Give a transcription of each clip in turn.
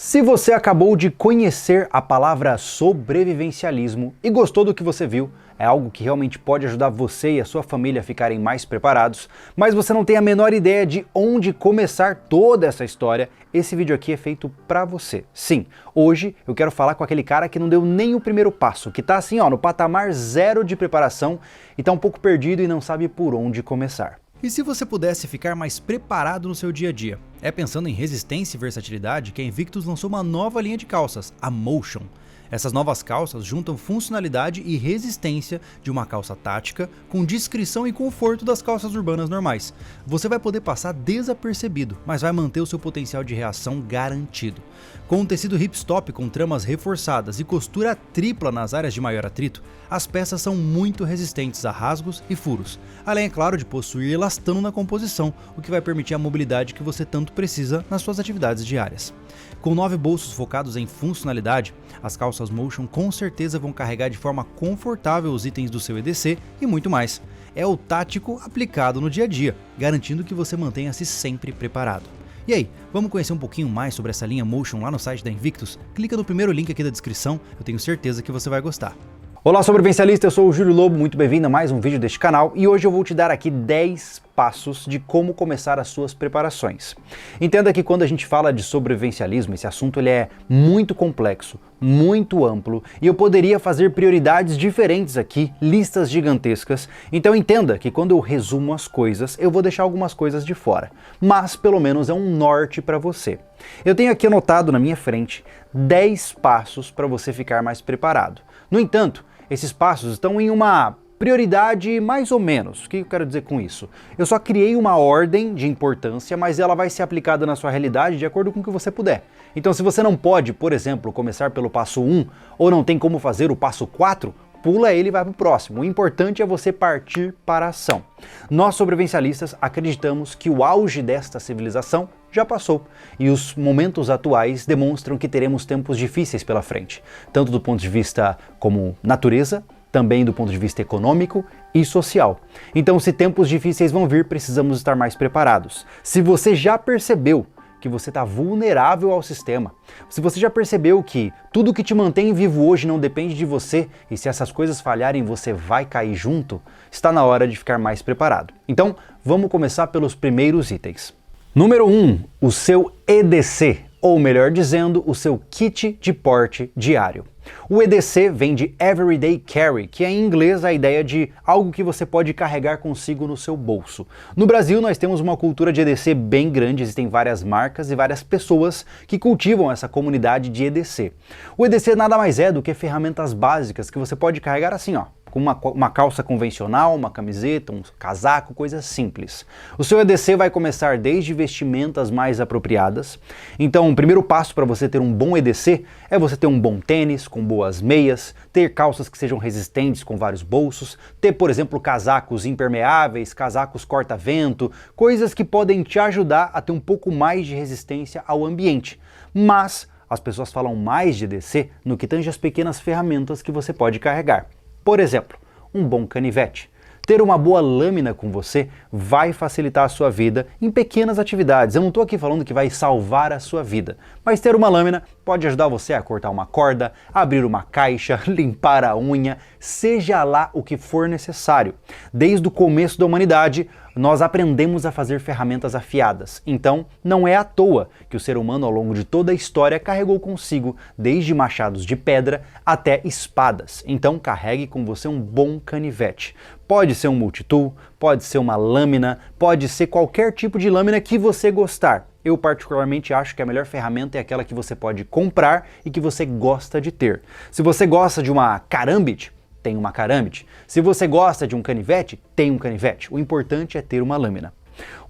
Se você acabou de conhecer a palavra sobrevivencialismo e gostou do que você viu, é algo que realmente pode ajudar você e a sua família a ficarem mais preparados, mas você não tem a menor ideia de onde começar toda essa história, esse vídeo aqui é feito pra você. Sim, hoje eu quero falar com aquele cara que não deu nem o primeiro passo, que tá assim no patamar zero de preparação e tá um pouco perdido e não sabe por onde começar. E se você pudesse ficar mais preparado no seu dia a dia? É pensando em resistência e versatilidade que a Invictus lançou uma nova linha de calças, a Motion. Essas novas calças juntam funcionalidade e resistência de uma calça tática com discrição e conforto das calças urbanas normais. Você vai poder passar desapercebido, mas vai manter o seu potencial de reação garantido. Com um tecido hipstop com tramas reforçadas e costura tripla nas áreas de maior atrito, as peças são muito resistentes a rasgos e furos, além, é claro, de possuir elastano na composição, o que vai permitir a mobilidade que você tanto precisa nas suas atividades diárias. Com 9 bolsos focados em funcionalidade, as calças Motion com certeza vão carregar de forma confortável os itens do seu EDC e muito mais. É o tático aplicado no dia a dia, garantindo que você mantenha-se sempre preparado. E aí, vamos conhecer um pouquinho mais sobre essa linha Motion lá no site da Invictus? Clica no primeiro link aqui da descrição, eu tenho certeza que você vai gostar. Olá sobrevivencialista, eu sou o Júlio Lobo, muito bem-vindo a mais um vídeo deste canal e hoje eu vou te dar aqui 10 passos de como começar as suas preparações. Entenda que quando a gente fala de sobrevivencialismo, esse assunto ele é muito complexo, muito amplo e eu poderia fazer prioridades diferentes aqui, listas gigantescas, então entenda que quando eu resumo as coisas, eu vou deixar algumas coisas de fora, mas pelo menos é um norte para você. Eu tenho aqui anotado na minha frente 10 passos para você ficar mais preparado. No entanto, esses passos estão em uma prioridade mais ou menos. O que eu quero dizer com isso? Eu só criei uma ordem de importância, mas ela vai ser aplicada na sua realidade de acordo com o que você puder. Então se você não pode, por exemplo, começar pelo passo 1 ou não tem como fazer o passo 4, pula ele e vai para o próximo. O importante é você partir para a ação. Nós sobrevivencialistas acreditamos que o auge desta civilização já passou e os momentos atuais demonstram que teremos tempos difíceis pela frente, tanto do ponto de vista como natureza, também do ponto de vista econômico e social. Então, se tempos difíceis vão vir, precisamos estar mais preparados. Se você já percebeu que você está vulnerável ao sistema, se você já percebeu que tudo que te mantém vivo hoje não depende de você e se essas coisas falharem você vai cair junto, está na hora de ficar mais preparado. Então, vamos começar pelos primeiros itens. Número 1, o seu EDC, ou melhor dizendo, o seu kit de porte diário. O EDC vem de Everyday Carry, que é em inglês a ideia de algo que você pode carregar consigo no seu bolso. No Brasil nós temos uma cultura de EDC bem grande, existem várias marcas e várias pessoas que cultivam essa comunidade de EDC. O EDC nada mais é do que ferramentas básicas que você pode carregar assim, com uma calça convencional, uma camiseta, um casaco, coisas simples. O seu EDC vai começar desde vestimentas mais apropriadas. Então, o primeiro passo para você ter um bom EDC é você ter um bom tênis, com boas meias, ter calças que sejam resistentes com vários bolsos, ter, por exemplo, casacos impermeáveis, casacos corta-vento, coisas que podem te ajudar a ter um pouco mais de resistência ao ambiente. Mas as pessoas falam mais de EDC no que tange as pequenas ferramentas que você pode carregar. Por exemplo, um bom canivete. Ter uma boa lâmina com você vai facilitar a sua vida em pequenas atividades. Eu não estou aqui falando que vai salvar a sua vida, mas ter uma lâmina pode ajudar você a cortar uma corda, abrir uma caixa, limpar a unha, seja lá o que for necessário. Desde o começo da humanidade, nós aprendemos a fazer ferramentas afiadas. Então, não é à toa que o ser humano ao longo de toda a história carregou consigo desde machados de pedra até espadas. Então, carregue com você um bom canivete. Pode ser um multitool, pode ser uma lâmina, pode ser qualquer tipo de lâmina que você gostar. Eu particularmente acho que a melhor ferramenta é aquela que você pode comprar e que você gosta de ter. Se você gosta de uma carambite, tem uma carambite. Se você gosta de um canivete, tem um canivete. O importante é ter uma lâmina.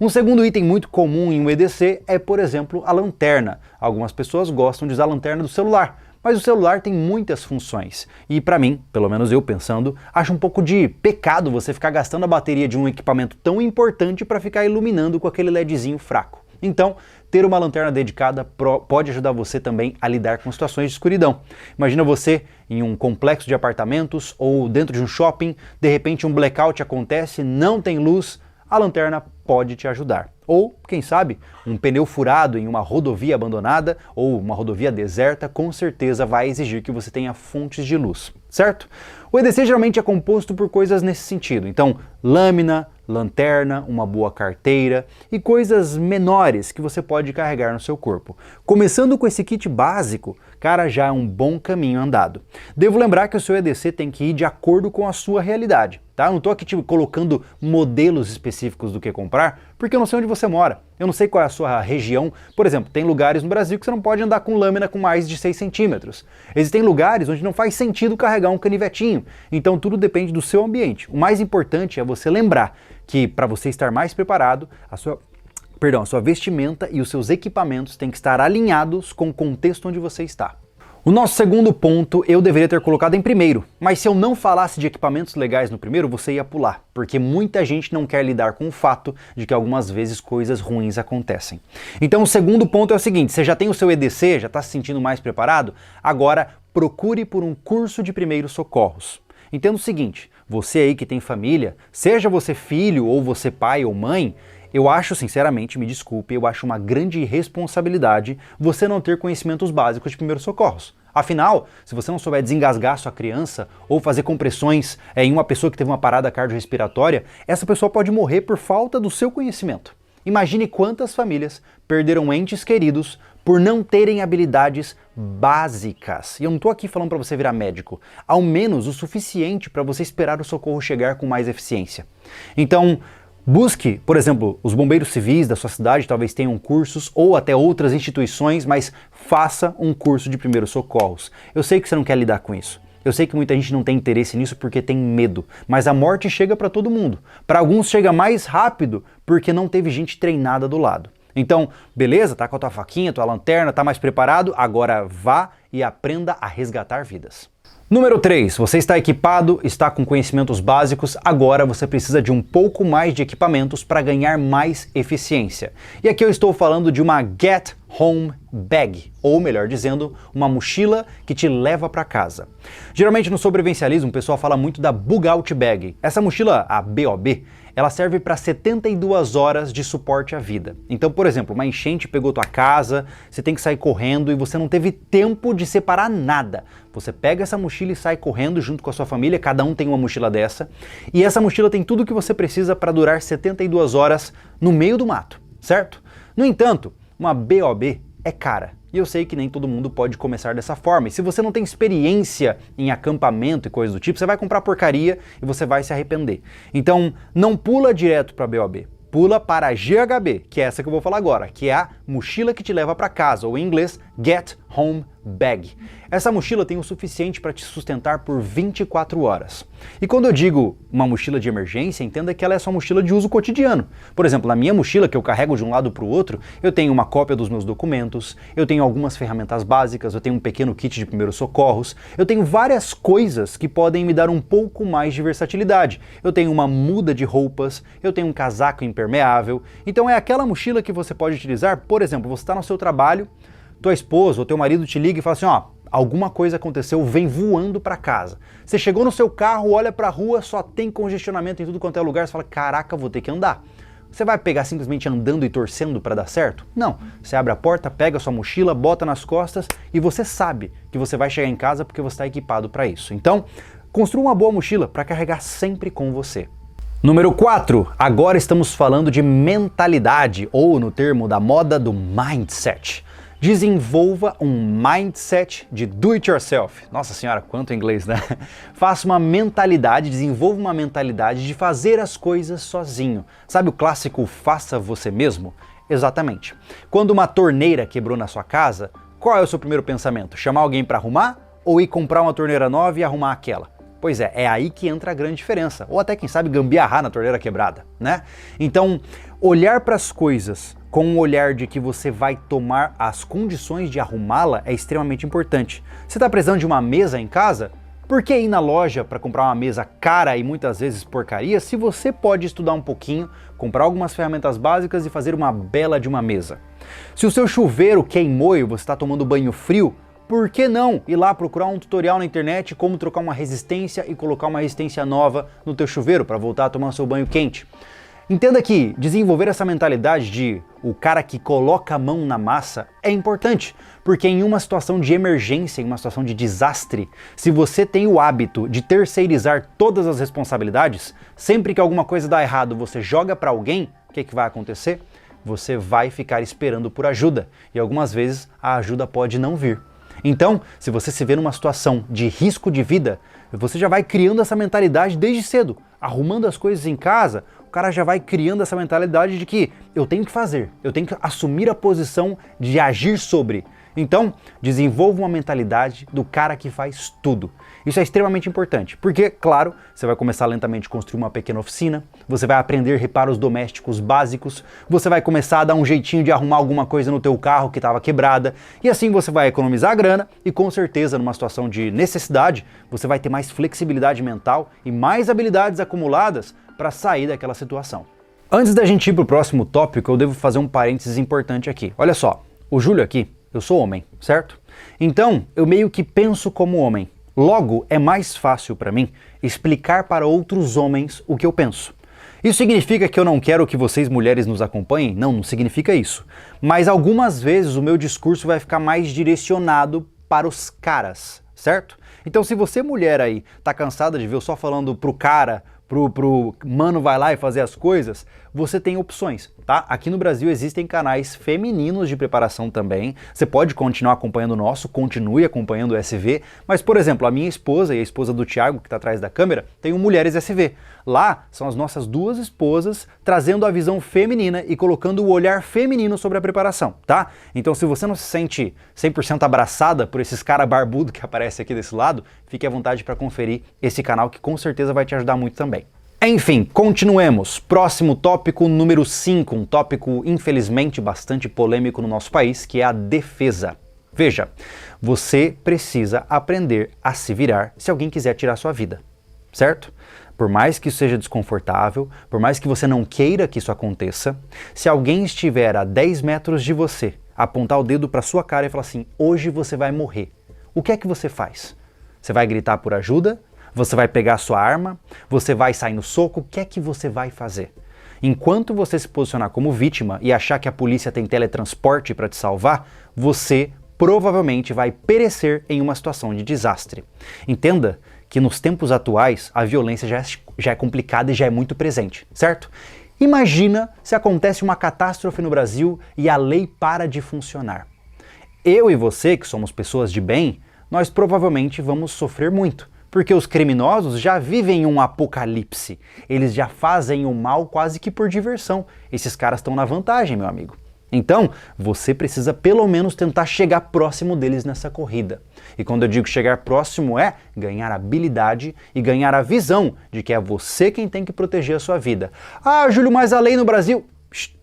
Um segundo item muito comum em um EDC é, por exemplo, a lanterna. Algumas pessoas gostam de usar a lanterna do celular, mas o celular tem muitas funções. E para mim, pelo menos eu pensando, acho um pouco de pecado você ficar gastando a bateria de um equipamento tão importante para ficar iluminando com aquele LEDzinho fraco. Então, ter uma lanterna dedicada pode ajudar você também a lidar com situações de escuridão. Imagina você em um complexo de apartamentos ou dentro de um shopping, de repente um blackout acontece, não tem luz, a lanterna pode te ajudar. Ou, quem sabe, um pneu furado em uma rodovia abandonada ou uma rodovia deserta com certeza vai exigir que você tenha fontes de luz, certo? O EDC geralmente é composto por coisas nesse sentido, então lâmina, lanterna, uma boa carteira e coisas menores que você pode carregar no seu corpo. Começando com esse kit básico, cara, já é um bom caminho andado. Devo lembrar que o seu EDC tem que ir de acordo com a sua realidade, tá? Eu não tô aqui colocando modelos específicos do que comprar, porque eu não sei onde você mora, eu não sei qual é a sua região. Por exemplo, tem lugares no Brasil que você não pode andar com lâmina com mais de 6 centímetros. Existem lugares onde não faz sentido carregar um canivetinho, então tudo depende do seu ambiente. O mais importante é você lembrar que para você estar mais preparado, a sua vestimenta e os seus equipamentos têm que estar alinhados com o contexto onde você está. O nosso segundo ponto eu deveria ter colocado em primeiro, mas se eu não falasse de equipamentos legais no primeiro, você ia pular, porque muita gente não quer lidar com o fato de que algumas vezes coisas ruins acontecem. Então o segundo ponto é o seguinte: você já tem o seu EDC, já está se sentindo mais preparado? Agora procure por um curso de primeiros socorros. Entenda o seguinte, você aí que tem família, seja você filho ou você pai ou mãe, eu acho, sinceramente, me desculpe, eu acho uma grande irresponsabilidade você não ter conhecimentos básicos de primeiros socorros. Afinal, se você não souber desengasgar sua criança ou fazer compressões em uma pessoa que teve uma parada cardiorrespiratória, essa pessoa pode morrer por falta do seu conhecimento. Imagine quantas famílias perderam entes queridos por não terem habilidades básicas. E eu não estou aqui falando para você virar médico, ao menos o suficiente para você esperar o socorro chegar com mais eficiência. Então, busque, por exemplo, os bombeiros civis da sua cidade talvez tenham cursos ou até outras instituições, mas faça um curso de primeiros socorros. Eu sei que você não quer lidar com isso. Eu sei que muita gente não tem interesse nisso porque tem medo, mas a morte chega para todo mundo. Para alguns chega mais rápido porque não teve gente treinada do lado. Então, beleza, tá com a tua faquinha, tua lanterna, tá mais preparado? Agora vá e aprenda a resgatar vidas. Número 3, você está equipado, está com conhecimentos básicos, agora você precisa de um pouco mais de equipamentos para ganhar mais eficiência. E aqui eu estou falando de uma Get Home Bag, ou melhor dizendo, uma mochila que te leva para casa. Geralmente no sobrevivencialismo o pessoal fala muito da Bug Out Bag. Essa mochila, a BOB, ela serve para 72 horas de suporte à vida. Então, por exemplo, uma enchente pegou tua casa, você tem que sair correndo e você não teve tempo de separar nada. Você pega essa mochila e sai correndo junto com a sua família, cada um tem uma mochila dessa, e essa mochila tem tudo o que você precisa para durar 72 horas no meio do mato, certo? No entanto, uma BOB é cara. E eu sei que nem todo mundo pode começar dessa forma. E se você não tem experiência em acampamento e coisas do tipo, você vai comprar porcaria e você vai se arrepender. Então, não pula direto para a BOB. Pula para a GHB, que é essa que eu vou falar agora, que é a mochila que te leva para casa, ou em inglês, Get Home Bag. Essa mochila tem o suficiente para te sustentar por 24 horas. E quando eu digo uma mochila de emergência, entenda que ela é sua mochila de uso cotidiano. Por exemplo, na minha mochila, que eu carrego de um lado para o outro, eu tenho uma cópia dos meus documentos, eu tenho algumas ferramentas básicas, eu tenho um pequeno kit de primeiros socorros, eu tenho várias coisas que podem me dar um pouco mais de versatilidade. Eu tenho uma muda de roupas, eu tenho um casaco impermeável. Então é aquela mochila que você pode utilizar, por exemplo, você está no seu trabalho, tua esposa ou teu marido te liga e fala assim, ó, alguma coisa aconteceu, vem voando para casa. Você chegou no seu carro, olha para a rua, só tem congestionamento em tudo quanto é lugar, você fala, caraca, vou ter que andar. Você vai pegar simplesmente andando e torcendo para dar certo? Não. Você abre a porta, pega a sua mochila, bota nas costas e você sabe que você vai chegar em casa porque você está equipado para isso. Então, construa uma boa mochila para carregar sempre com você. Número 4, agora estamos falando de mentalidade, ou no termo da moda, do mindset. Desenvolva um mindset de do it yourself. Nossa senhora, quanto inglês, né? Faça uma mentalidade, desenvolva uma mentalidade de fazer as coisas sozinho. Sabe o clássico faça você mesmo? Exatamente. Quando uma torneira quebrou na sua casa, qual é o seu primeiro pensamento? Chamar alguém para arrumar ou ir comprar uma torneira nova e arrumar aquela? Pois é aí que entra a grande diferença. Ou até, quem sabe, gambiarrar na torneira quebrada, né? Então, olhar para as coisas com um olhar de que você vai tomar as condições de arrumá-la é extremamente importante. Você está precisando de uma mesa em casa? Por que ir na loja para comprar uma mesa cara e muitas vezes porcaria se você pode estudar um pouquinho, comprar algumas ferramentas básicas e fazer uma bela de uma mesa? Se o seu chuveiro queimou e você está tomando banho frio, por que não ir lá procurar um tutorial na internet como trocar uma resistência e colocar uma resistência nova no teu chuveiro para voltar a tomar seu banho quente? Entenda que desenvolver essa mentalidade de o cara que coloca a mão na massa é importante, porque em uma situação de emergência, em uma situação de desastre, se você tem o hábito de terceirizar todas as responsabilidades, sempre que alguma coisa dá errado, você joga para alguém, o que vai acontecer? Você vai ficar esperando por ajuda, e algumas vezes a ajuda pode não vir. Então, se você se vê numa situação de risco de vida, você já vai criando essa mentalidade desde cedo, arrumando as coisas em casa, o cara já vai criando essa mentalidade de que eu tenho que fazer, eu tenho que assumir a posição de agir sobre. Então, desenvolva uma mentalidade do cara que faz tudo. Isso é extremamente importante, porque, claro, você vai começar lentamente a construir uma pequena oficina, você vai aprender reparos domésticos básicos, você vai começar a dar um jeitinho de arrumar alguma coisa no teu carro que estava quebrada, e assim você vai economizar grana e, com certeza, numa situação de necessidade, você vai ter mais flexibilidade mental e mais habilidades acumuladas para sair daquela situação. Antes da gente ir para o próximo tópico, eu devo fazer um parênteses importante aqui. Olha só, o Júlio aqui, eu sou homem, certo? Então, eu meio que penso como homem. Logo, é mais fácil para mim explicar para outros homens o que eu penso. Isso significa que eu não quero que vocês mulheres nos acompanhem? Não, não significa isso. Mas algumas vezes o meu discurso vai ficar mais direcionado para os caras, certo? Então, se você mulher aí tá cansada de ver eu só falando pro cara, pro mano vai lá e fazer as coisas, você tem opções, tá? Aqui no Brasil existem canais femininos de preparação também, você pode continuar acompanhando o nosso, continue acompanhando o SV, mas, por exemplo, a minha esposa e a esposa do Thiago, que está atrás da câmera, tem o Mulheres SV. Lá são as nossas duas esposas trazendo a visão feminina e colocando o olhar feminino sobre a preparação, tá? Então, se você não se sente 100% abraçada por esses caras barbudos que aparecem aqui desse lado, fique à vontade para conferir esse canal que com certeza vai te ajudar muito também. Enfim, continuemos. Próximo tópico, número 5, um tópico infelizmente bastante polêmico no nosso país, que é a defesa. Veja, você precisa aprender a se virar se alguém quiser tirar sua vida, certo? Por mais que isso seja desconfortável, por mais que você não queira que isso aconteça, se alguém estiver a 10 metros de você, apontar o dedo para sua cara e falar assim, hoje você vai morrer, o que é que você faz? Você vai gritar por ajuda? Você vai pegar a sua arma? Você vai sair no soco? O que é que você vai fazer? Enquanto você se posicionar como vítima e achar que a polícia tem teletransporte para te salvar, você provavelmente vai perecer em uma situação de desastre. Entenda que nos tempos atuais a violência já é complicada e já é muito presente, certo? Imagina se acontece uma catástrofe no Brasil e a lei para de funcionar. Eu e você, que somos pessoas de bem, nós provavelmente vamos sofrer muito, porque os criminosos já vivem um apocalipse, eles já fazem o mal quase que por diversão. Esses caras estão na vantagem, meu amigo. Então, você precisa pelo menos tentar chegar próximo deles nessa corrida. E quando eu digo chegar próximo é ganhar habilidade e ganhar a visão de que é você quem tem que proteger a sua vida. Ah, Júlio, mas a lei no Brasil...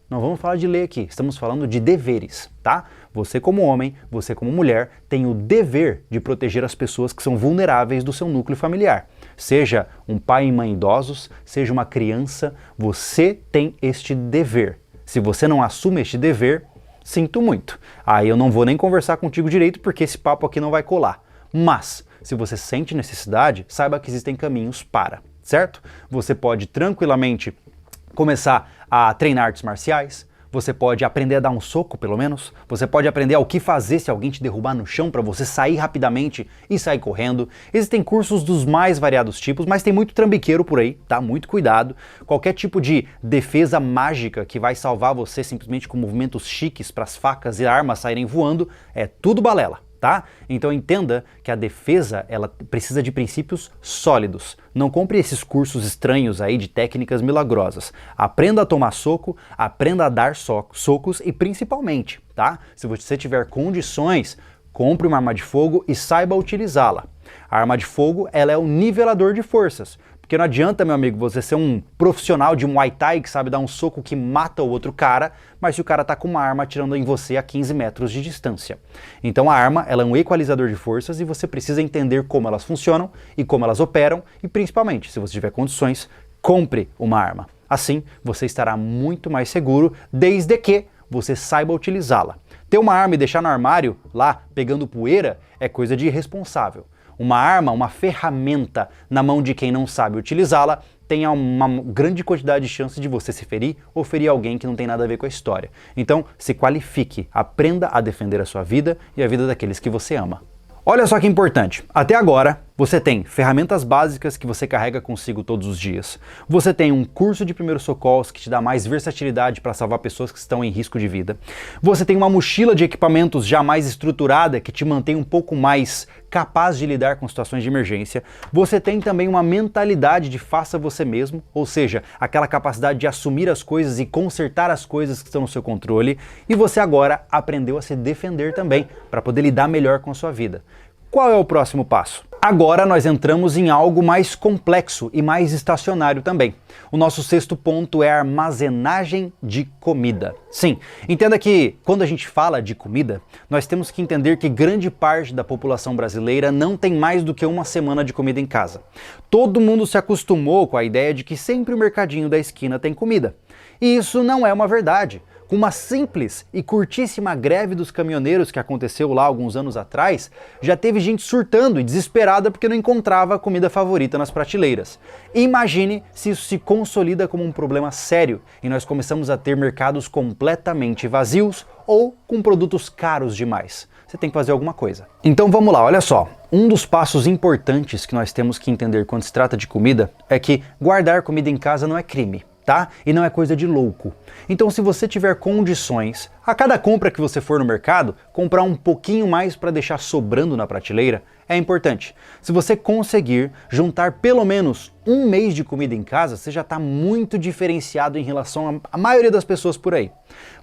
Não vamos falar de lei aqui, estamos falando de deveres, tá? Você como homem, você como mulher, tem o dever de proteger as pessoas que são vulneráveis do seu núcleo familiar. Seja um pai e mãe idosos, seja uma criança, você tem este dever. Se você não assume este dever, sinto muito. Aí eu não vou nem conversar contigo direito porque esse papo aqui não vai colar. Mas, se você sente necessidade, saiba que existem caminhos para, certo? Você pode tranquilamente começar a treinar artes marciais, você pode aprender a dar um soco, pelo menos, você pode aprender o que fazer se alguém te derrubar no chão para você sair rapidamente e sair correndo. Existem cursos dos mais variados tipos, mas tem muito trambiqueiro por aí, tá? Muito cuidado. Qualquer tipo de defesa mágica que vai salvar você simplesmente com movimentos chiques para as facas e armas saírem voando, é tudo balela. Tá? Então entenda que a defesa ela precisa de princípios sólidos. Não compre esses cursos estranhos aí de técnicas milagrosas. Aprenda a tomar soco, aprenda a dar socos e principalmente, tá? Se você tiver condições, compre uma arma de fogo e saiba utilizá-la. A arma de fogo ela é um nivelador de forças. Porque não adianta, meu amigo, você ser um profissional de Muay Thai que sabe dar um soco que mata o outro cara, mas se o cara tá com uma arma atirando em você a 15 metros de distância. Então a arma ela é um equalizador de forças e você precisa entender como elas funcionam e como elas operam e principalmente, se você tiver condições, compre uma arma. Assim, você estará muito mais seguro desde que você saiba utilizá-la. Ter uma arma e deixar no armário, lá, pegando poeira, é coisa de irresponsável. uma arma, uma ferramenta na mão de quem não sabe utilizá-la, tenha uma grande quantidade de chance de você se ferir ou ferir alguém que não tem nada a ver com a história. Então, se qualifique, aprenda a defender a sua vida e a vida daqueles que você ama. Olha só que importante, até agora você tem ferramentas básicas que você carrega consigo todos os dias. Você tem um curso de primeiros socorros que te dá mais versatilidade para salvar pessoas que estão em risco de vida. Você tem uma mochila de equipamentos já mais estruturada que te mantém um pouco mais capaz de lidar com situações de emergência. Você tem também uma mentalidade de faça você mesmo, ou seja, aquela capacidade de assumir as coisas e consertar as coisas que estão no seu controle. E você agora aprendeu a se defender também para poder lidar melhor com a sua vida. Qual é o próximo passo? Agora nós entramos em algo mais complexo e mais estacionário também. O nosso sexto ponto é a armazenagem de comida. Sim, entenda que quando a gente fala de comida, nós temos que entender que grande parte da população brasileira não tem mais do que uma semana de comida em casa. Todo mundo se acostumou com a ideia de que sempre o mercadinho da esquina tem comida. E isso não é uma verdade. Com uma simples e curtíssima greve dos caminhoneiros que aconteceu lá alguns anos atrás, já teve gente surtando e desesperada porque não encontrava a comida favorita nas prateleiras. Imagine se isso se consolida como um problema sério e nós começamos a ter mercados completamente vazios ou com produtos caros demais. Você tem que fazer alguma coisa. Então vamos lá, olha só. Um dos passos importantes que nós temos que entender quando se trata de comida é que guardar comida em casa não é crime. Tá? E não é coisa de louco. Então, se você tiver condições, a cada compra que você for no mercado, comprar um pouquinho mais para deixar sobrando na prateleira é importante. Se você conseguir juntar pelo menos um mês de comida em casa, você já está muito diferenciado em relação à maioria das pessoas por aí.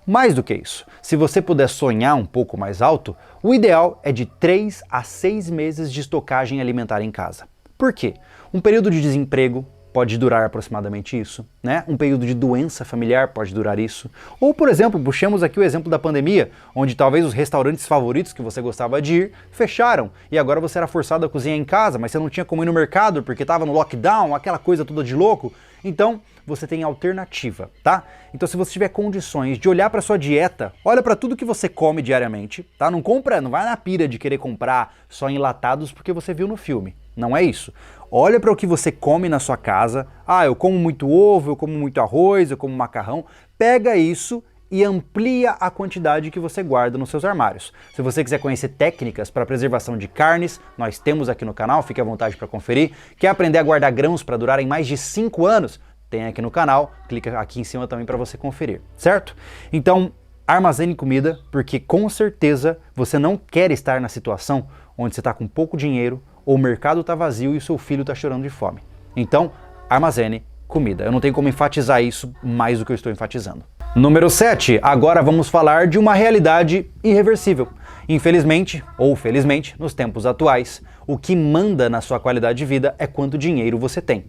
Mais do que isso, se você puder sonhar um pouco mais alto, o ideal é de 3 a 6 meses de estocagem alimentar em casa. Por quê? Um período de desemprego pode durar aproximadamente isso, né? Um período de doença familiar pode durar isso. Ou, por exemplo, puxemos aqui o exemplo da pandemia, onde talvez os restaurantes favoritos que você gostava de ir fecharam e agora você era forçado a cozinhar em casa, mas você não tinha como ir no mercado porque estava no lockdown, aquela coisa toda de louco. Então, você tem alternativa, tá? Então, se você tiver condições de olhar para sua dieta, olha para tudo que você come diariamente, tá? Não vai na pira de querer comprar só enlatados porque você viu no filme. Não é isso. Olha para o que você come na sua casa. Ah, eu como muito ovo, eu como muito arroz, eu como macarrão. Pega isso e amplia a quantidade que você guarda nos seus armários. Se você quiser conhecer técnicas para preservação de carnes, nós temos aqui no canal, fique à vontade para conferir. Quer aprender a guardar grãos para durarem mais de 5 anos? Tem aqui no canal, clica aqui em cima também para você conferir, certo? Então, armazene comida, porque com certeza você não quer estar na situação onde você está com pouco dinheiro, ou o mercado está vazio e o seu filho está chorando de fome. Então, armazene comida. Eu não tenho como enfatizar isso mais do que eu estou enfatizando. Número 7. Agora vamos falar de uma realidade irreversível. Infelizmente, ou felizmente, nos tempos atuais, o que manda na sua qualidade de vida é quanto dinheiro você tem.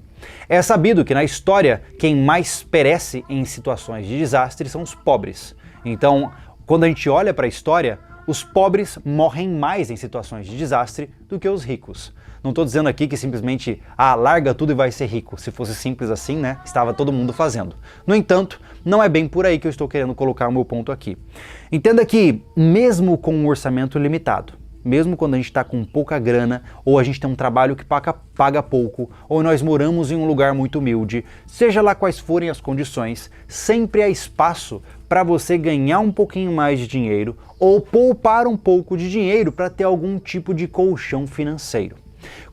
É sabido que na história, quem mais perece em situações de desastre são os pobres. Então, quando a gente olha para a história, os pobres morrem mais em situações de desastre do que os ricos. Não estou dizendo aqui que simplesmente, larga tudo e vai ser rico. Se fosse simples assim, né, estava todo mundo fazendo. No entanto, não é bem por aí que eu estou querendo colocar o meu ponto aqui. Entenda que, mesmo com um orçamento limitado, mesmo quando a gente está com pouca grana, ou a gente tem um trabalho que paga pouco, ou nós moramos em um lugar muito humilde, seja lá quais forem as condições, sempre há espaço para você ganhar um pouquinho mais de dinheiro ou poupar um pouco de dinheiro para ter algum tipo de colchão financeiro.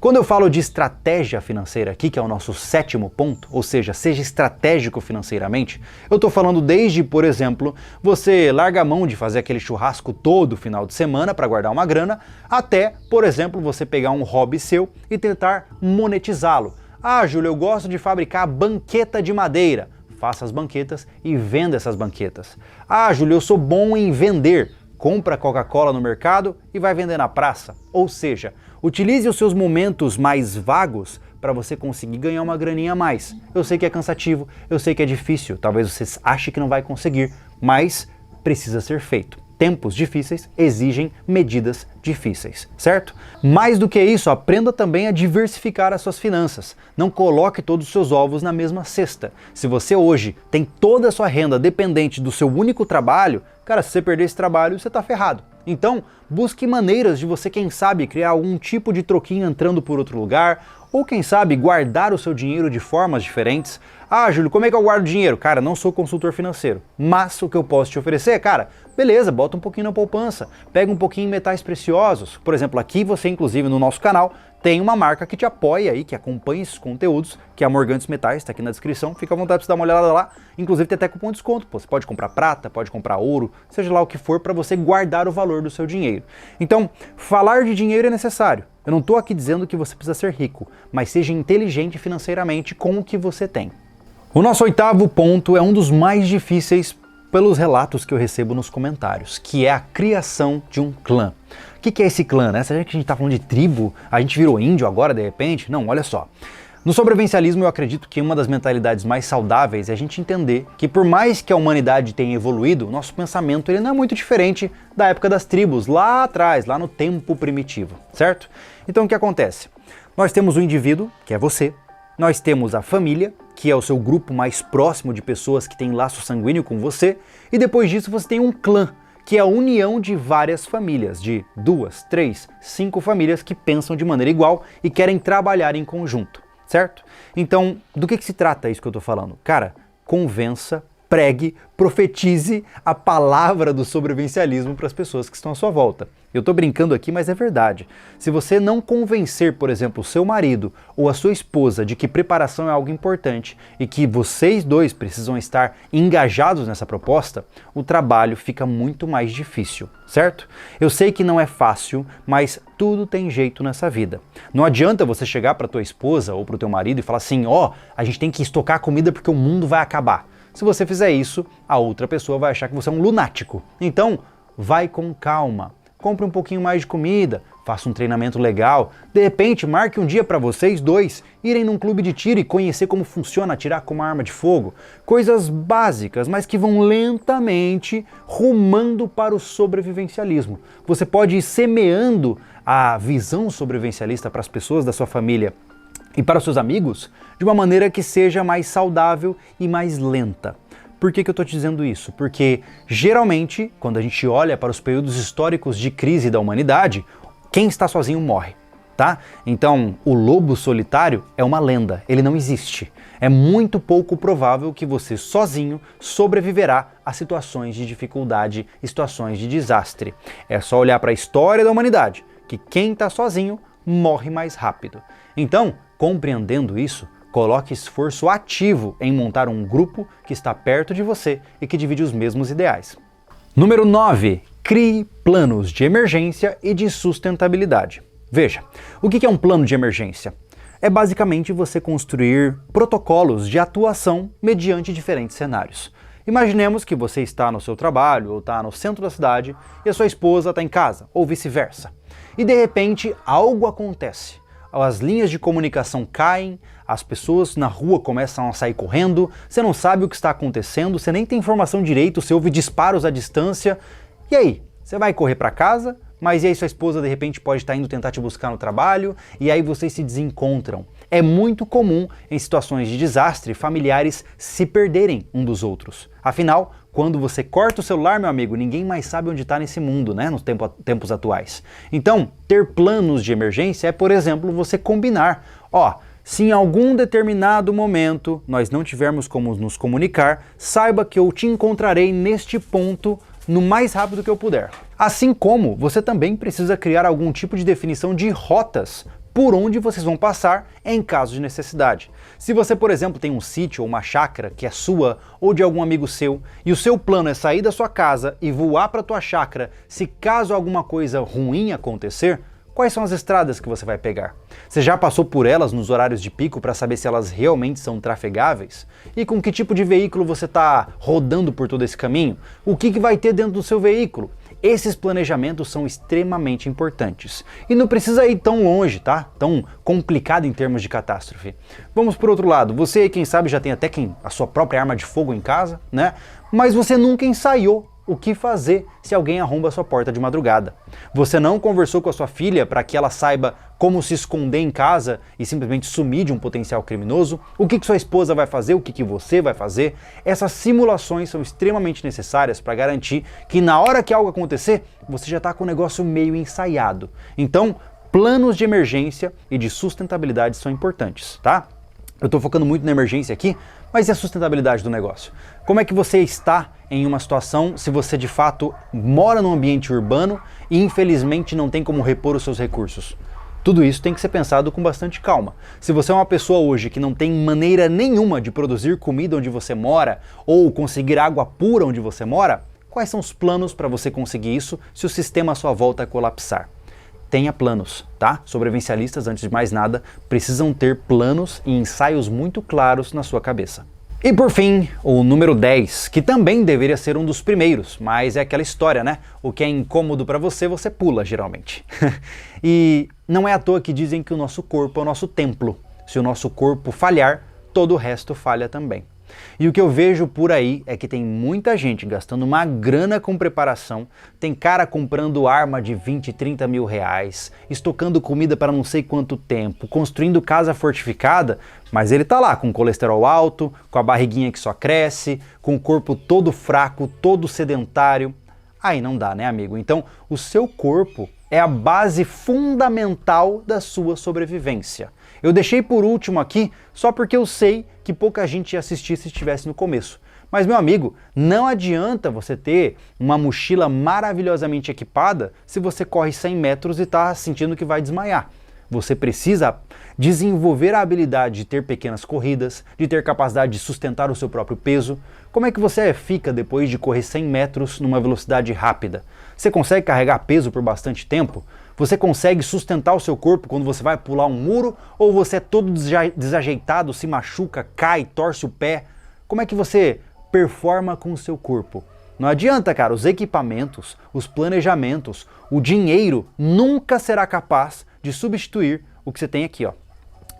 Quando eu falo de estratégia financeira aqui, que é o nosso 7º ponto, ou seja, seja estratégico financeiramente, eu estou falando desde, por exemplo, você larga a mão de fazer aquele churrasco todo final de semana para guardar uma grana, até, por exemplo, você pegar um hobby seu e tentar monetizá-lo. Ah, Júlio, eu gosto de fabricar banqueta de madeira. Faça as banquetas e venda essas banquetas. Ah, Júlio, eu sou bom em vender. Compra Coca-Cola no mercado e vai vender na praça. Ou seja, utilize os seus momentos mais vagos para você conseguir ganhar uma graninha a mais. Eu sei que é cansativo, eu sei que é difícil, talvez você ache que não vai conseguir, mas precisa ser feito. Tempos difíceis exigem medidas difíceis, certo? Mais do que isso, aprenda também a diversificar as suas finanças. Não coloque todos os seus ovos na mesma cesta. Se você hoje tem toda a sua renda dependente do seu único trabalho, cara, se você perder esse trabalho, você está ferrado. Então, busque maneiras de você, quem sabe, criar algum tipo de troquinho entrando por outro lugar, ou quem sabe, guardar o seu dinheiro de formas diferentes. Ah, Júlio, como é que eu guardo dinheiro? Cara, não sou consultor financeiro, mas o que eu posso te oferecer, cara, beleza, bota um pouquinho na poupança, pega um pouquinho em metais preciosos. Por exemplo, aqui você, inclusive, no nosso canal, tem uma marca que te apoia aí, que acompanha esses conteúdos, que é a Morgantes Metais, tá aqui na descrição, fica à vontade de você dar uma olhada lá, inclusive tem até cupom de desconto, pô, você pode comprar prata, pode comprar ouro, seja lá o que for, para você guardar o valor do seu dinheiro. Então, falar de dinheiro é necessário. Eu não estou aqui dizendo que você precisa ser rico, mas seja inteligente financeiramente com o que você tem. O nosso 8º ponto é um dos mais difíceis pelos relatos que eu recebo nos comentários, que é a criação de um clã. O que é esse clã, né? Será que a gente está falando de tribo? A gente virou índio agora, de repente? Não, olha só. No sobrevivencialismo, eu acredito que uma das mentalidades mais saudáveis é a gente entender que, por mais que a humanidade tenha evoluído, o nosso pensamento ele não é muito diferente da época das tribos, lá atrás, lá no tempo primitivo, certo? Então o que acontece? Nós temos o indivíduo, que é você, nós temos a família, que é o seu grupo mais próximo de pessoas que têm laço sanguíneo com você, e depois disso você tem um clã, que é a união de várias famílias, de 2, 3, 5 famílias que pensam de maneira igual e querem trabalhar em conjunto, certo? Então, do que se trata isso que eu tô falando? Cara, convença, pregue, profetize a palavra do sobrevivencialismo para as pessoas que estão à sua volta. Eu tô brincando aqui, mas é verdade. Se você não convencer, por exemplo, o seu marido ou a sua esposa de que preparação é algo importante e que vocês dois precisam estar engajados nessa proposta, o trabalho fica muito mais difícil, certo? Eu sei que não é fácil, mas tudo tem jeito nessa vida. Não adianta você chegar para tua esposa ou para o teu marido e falar assim, ó, a gente tem que estocar comida porque o mundo vai acabar. Se você fizer isso, a outra pessoa vai achar que você é um lunático. Então, vai com calma. Compre um pouquinho mais de comida, faça um treinamento legal. De repente, marque um dia para vocês dois irem num clube de tiro e conhecer como funciona atirar com uma arma de fogo. Coisas básicas, mas que vão lentamente rumando para o sobrevivencialismo. Você pode ir semeando a visão sobrevivencialista para as pessoas da sua família e para os seus amigos de uma maneira que seja mais saudável e mais lenta. Por que eu estou te dizendo isso? Porque geralmente, quando a gente olha para os períodos históricos de crise da humanidade, quem está sozinho morre, tá? Então, o lobo solitário é uma lenda, ele não existe. É muito pouco provável que você sozinho sobreviverá a situações de dificuldade e situações de desastre. É só olhar para a história da humanidade, que quem está sozinho morre mais rápido. Então, compreendendo isso, coloque esforço ativo em montar um grupo que está perto de você e que divide os mesmos ideais. Número 9. Crie planos de emergência e de sustentabilidade. Veja, o que é um plano de emergência? É basicamente você construir protocolos de atuação mediante diferentes cenários. Imaginemos que você está no seu trabalho ou está no centro da cidade e a sua esposa está em casa, ou vice-versa. E de repente algo acontece. As linhas de comunicação caem, as pessoas na rua começam a sair correndo, você não sabe o que está acontecendo, você nem tem informação direito, você ouve disparos à distância. E aí? Você vai correr para casa, mas e aí sua esposa de repente pode estar indo tentar te buscar no trabalho, e aí vocês se desencontram. É muito comum em situações de desastre familiares se perderem um dos outros. Afinal, quando você corta o celular, meu amigo, ninguém mais sabe onde está nesse mundo, né, nos tempos atuais. Então, ter planos de emergência é, por exemplo, você combinar. Ó, se em algum determinado momento nós não tivermos como nos comunicar, saiba que eu te encontrarei neste ponto no mais rápido que eu puder. Assim como você também precisa criar algum tipo de definição de rotas por onde vocês vão passar em caso de necessidade. Se você, por exemplo, tem um sítio ou uma chácara que é sua ou de algum amigo seu, e o seu plano é sair da sua casa e voar para a tua chácara se caso alguma coisa ruim acontecer, quais são as estradas que você vai pegar? Você já passou por elas nos horários de pico para saber se elas realmente são trafegáveis? E com que tipo de veículo você está rodando por todo esse caminho? O que vai ter dentro do seu veículo? Esses planejamentos são extremamente importantes. E não precisa ir tão longe, tá? Tão complicado em termos de catástrofe. Vamos por outro lado, você, quem sabe, já tem até a sua própria arma de fogo em casa, né? Mas você nunca ensaiou o que fazer se alguém arromba a sua porta de madrugada. Você não conversou com a sua filha para que ela saiba como se esconder em casa e simplesmente sumir de um potencial criminoso, o que sua esposa vai fazer, o que você vai fazer. Essas simulações são extremamente necessárias para garantir que na hora que algo acontecer, você já está com o negócio meio ensaiado. Então, planos de emergência e de sustentabilidade são importantes, tá? Eu estou focando muito na emergência aqui, mas e a sustentabilidade do negócio? Como é que você está em uma situação se você de fato mora num ambiente urbano e infelizmente não tem como repor os seus recursos? Tudo isso tem que ser pensado com bastante calma. Se você é uma pessoa hoje que não tem maneira nenhuma de produzir comida onde você mora ou conseguir água pura onde você mora, quais são os planos para você conseguir isso se o sistema à sua volta colapsar? Tenha planos, tá? Sobrevivencialistas, antes de mais nada, precisam ter planos e ensaios muito claros na sua cabeça. E por fim, o número 10, que também deveria ser um dos primeiros, mas é aquela história, né? O que é incômodo para você, você pula, geralmente. E não é à toa que dizem que o nosso corpo é o nosso templo. Se o nosso corpo falhar, todo o resto falha também. E o que eu vejo por aí é que tem muita gente gastando uma grana com preparação, tem cara comprando arma de 20, 30 mil reais, estocando comida para não sei quanto tempo, construindo casa fortificada, mas ele tá lá com colesterol alto, com a barriguinha que só cresce, com o corpo todo fraco, todo sedentário. Aí não dá, né, amigo? Então, o seu corpo é a base fundamental da sua sobrevivência. Eu deixei por último aqui só porque eu sei que pouca gente ia assistir se estivesse no começo. Mas, meu amigo, não adianta você ter uma mochila maravilhosamente equipada se você corre 100 metros e está sentindo que vai desmaiar. Você precisa desenvolver a habilidade de ter pequenas corridas, de ter capacidade de sustentar o seu próprio peso. Como é que você fica depois de correr 100 metros numa velocidade rápida? Você consegue carregar peso por bastante tempo? Você consegue sustentar o seu corpo quando você vai pular um muro? Ou você é todo desajeitado, se machuca, cai, torce o pé? Como é que você performa com o seu corpo? Não adianta, cara, os equipamentos, os planejamentos, o dinheiro nunca será capaz de substituir o que você tem aqui, ó,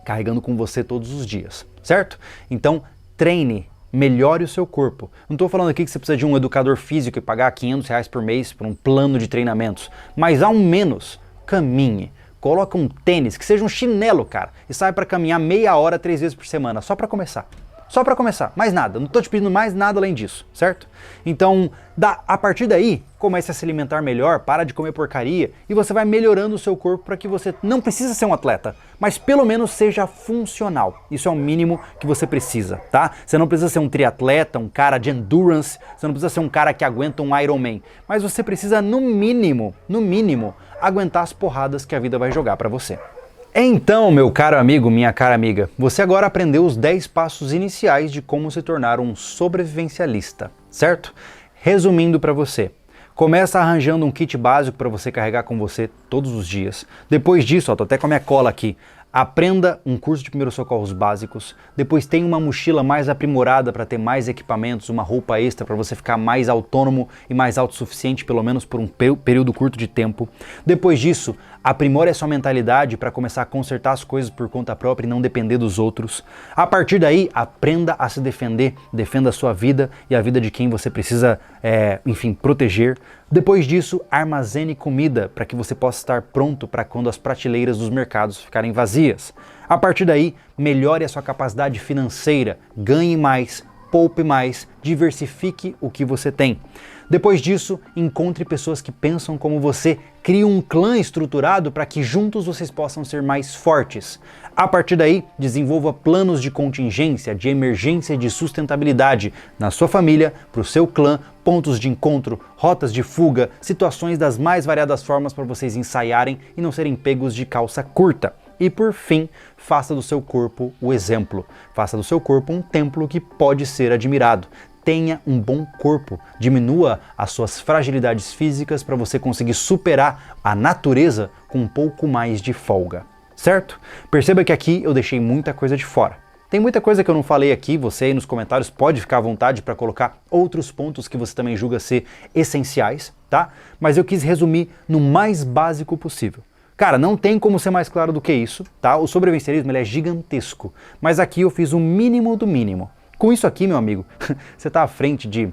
carregando com você todos os dias, certo? Então, treine, melhore o seu corpo. Não estou falando aqui que você precisa de um educador físico e pagar R$500 por mês por um plano de treinamentos, mas ao menos caminhe. Coloca um tênis, que seja um chinelo, cara, e sai para caminhar meia hora 3 vezes por semana, só para começar. Só para começar, mais nada, não estou te pedindo mais nada além disso, certo? Então, a partir daí, comece a se alimentar melhor, para de comer porcaria e você vai melhorando o seu corpo para que você não precisa ser um atleta, mas pelo menos seja funcional. Isso é o mínimo que você precisa, tá? Você não precisa ser um triatleta, um cara de endurance, você não precisa ser um cara que aguenta um Ironman, mas você precisa no mínimo, aguentar as porradas que a vida vai jogar para você. Então, meu caro amigo, minha cara amiga, você agora aprendeu os 10 passos iniciais de como se tornar um sobrevivencialista, certo? Resumindo para você, começa arranjando um kit básico para você carregar com você todos os dias. Depois disso, ó, tô até com a minha cola aqui, aprenda um curso de primeiros socorros básicos, depois tenha uma mochila mais aprimorada para ter mais equipamentos, uma roupa extra para você ficar mais autônomo e mais autossuficiente, pelo menos por um período curto de tempo. Depois disso, aprimore a sua mentalidade para começar a consertar as coisas por conta própria e não depender dos outros. A partir daí, aprenda a se defender, defenda a sua vida e a vida de quem você precisa, proteger. Depois disso, armazene comida para que você possa estar pronto para quando as prateleiras dos mercados ficarem vazias. A partir daí, melhore a sua capacidade financeira, ganhe mais, poupe mais, diversifique o que você tem. Depois disso, encontre pessoas que pensam como você, crie um clã estruturado para que juntos vocês possam ser mais fortes. A partir daí, desenvolva planos de contingência, de emergência e de sustentabilidade na sua família, para o seu clã, pontos de encontro, rotas de fuga, situações das mais variadas formas para vocês ensaiarem e não serem pegos de calça curta. E por fim, faça do seu corpo o exemplo. Faça do seu corpo um templo que pode ser admirado. Tenha um bom corpo, diminua as suas fragilidades físicas para você conseguir superar a natureza com um pouco mais de folga, certo? Perceba que aqui eu deixei muita coisa de fora. Tem muita coisa que eu não falei aqui, você aí nos comentários pode ficar à vontade para colocar outros pontos que você também julga ser essenciais, tá? Mas eu quis resumir no mais básico possível. Cara, não tem como ser mais claro do que isso, tá? O sobrevivencialismo ele é gigantesco, mas aqui eu fiz o mínimo do mínimo. Com isso aqui, meu amigo, você está à frente de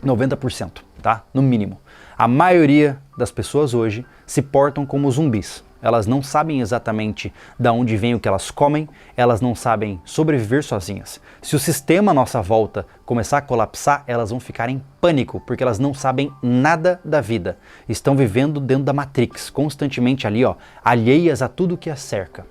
90%, tá? No mínimo. A maioria das pessoas hoje se portam como zumbis. Elas não sabem exatamente de onde vem o que elas comem, elas não sabem sobreviver sozinhas. Se o sistema à nossa volta começar a colapsar, elas vão ficar em pânico, porque elas não sabem nada da vida. Estão vivendo dentro da Matrix, constantemente ali, alheias a tudo que as cerca.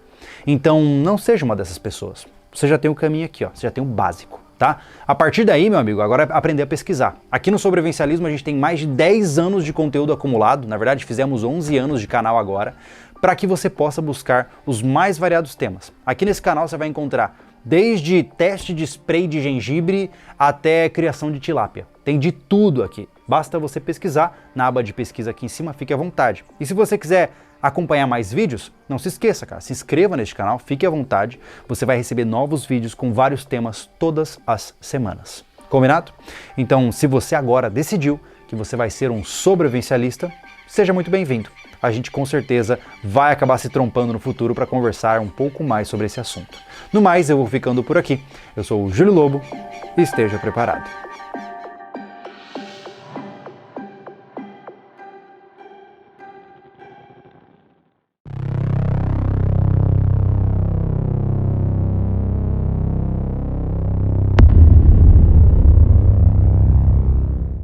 Então, não seja uma dessas pessoas. Você já tem o caminho aqui, você já tem o básico. Tá? A partir daí, meu amigo, agora é aprender a pesquisar. Aqui no Sobrevivencialismo a gente tem mais de 10 anos de conteúdo acumulado, na verdade fizemos 11 anos de canal agora, para que você possa buscar os mais variados temas. Aqui nesse canal você vai encontrar desde teste de spray de gengibre até criação de tilápia. Tem de tudo aqui. Basta você pesquisar na aba de pesquisa aqui em cima, fique à vontade. E se você quiser acompanhar mais vídeos, não se esqueça, cara, se inscreva neste canal, fique à vontade, você vai receber novos vídeos com vários temas todas as semanas. Combinado? Então, se você agora decidiu que você vai ser um sobrevivencialista, seja muito bem-vindo. A gente com certeza vai acabar se trompando no futuro para conversar um pouco mais sobre esse assunto. No mais, eu vou ficando por aqui. Eu sou o Júlio Lobo e esteja preparado.